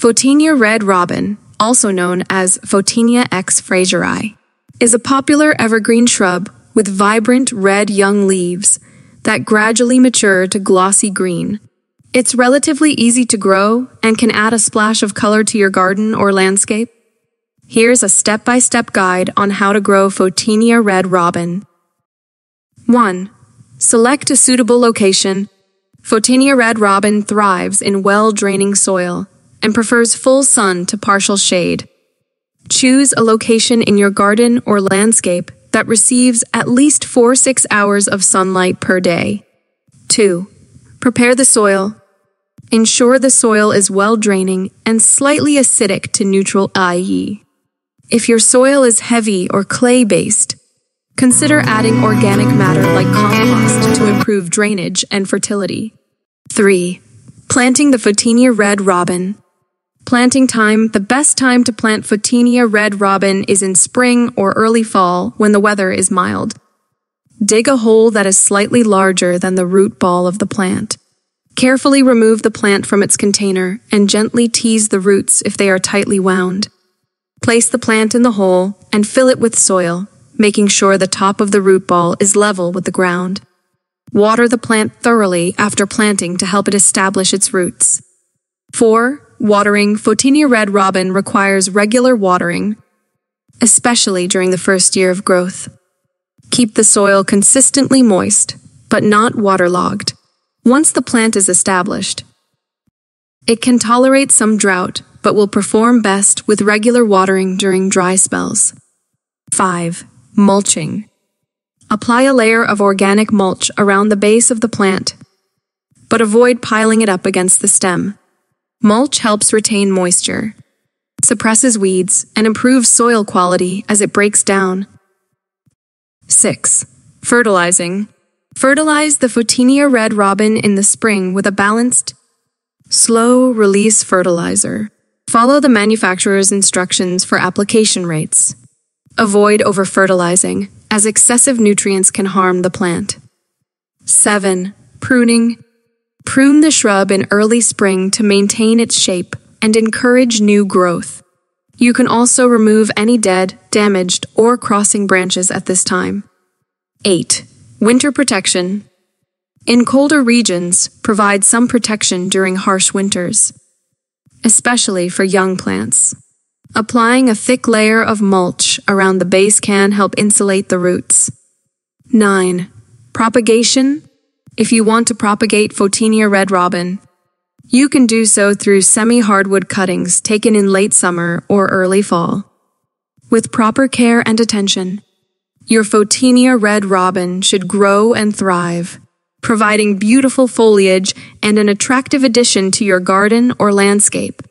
Photinia Red Robin, also known as Photinia x fraseri, is a popular evergreen shrub with vibrant red young leaves that gradually mature to glossy green. It's relatively easy to grow and can add a splash of color to your garden or landscape. Here's a step-by-step guide on how to grow Photinia Red Robin. 1. Select a suitable location. Photinia Red Robin thrives in well-draining soil and prefers full sun to partial shade. Choose a location in your garden or landscape that receives at least 4-6 hours of sunlight per day. 2. Prepare the soil. Ensure the soil is well-draining and slightly acidic to neutral, i.e. If your soil is heavy or clay-based, consider adding organic matter like compost to improve drainage and fertility. 3. Planting the Photinia Red Robin. Planting time. The best time to plant Photinia Red Robin is in spring or early fall when the weather is mild. Dig a hole that is slightly larger than the root ball of the plant. Carefully remove the plant from its container and gently tease the roots if they are tightly wound. Place the plant in the hole and fill it with soil, making sure the top of the root ball is level with the ground. Water the plant thoroughly after planting to help it establish its roots. 4. Watering. Photinia Red Robin requires regular watering, especially during the first year of growth. Keep the soil consistently moist, but not waterlogged. Once the plant is established, it can tolerate some drought, but will perform best with regular watering during dry spells. 5. Mulching. Apply a layer of organic mulch around the base of the plant, but avoid piling it up against the stem. Mulch helps retain moisture, suppresses weeds, and improves soil quality as it breaks down. 6. Fertilizing. Fertilize the Photinia Red Robin in the spring with a balanced, slow-release fertilizer. Follow the manufacturer's instructions for application rates. Avoid over-fertilizing, as excessive nutrients can harm the plant. 7. Pruning. Prune the shrub in early spring to maintain its shape and encourage new growth. You can also remove any dead, damaged, or crossing branches at this time. 8. Winter protection. In colder regions, provide some protection during harsh winters, especially for young plants. Applying a thick layer of mulch around the base can help insulate the roots. 9. Propagation. If you want to propagate Photinia Red Robin, you can do so through semi-hardwood cuttings taken in late summer or early fall. With proper care and attention, your Photinia Red Robin should grow and thrive, providing beautiful foliage and an attractive addition to your garden or landscape.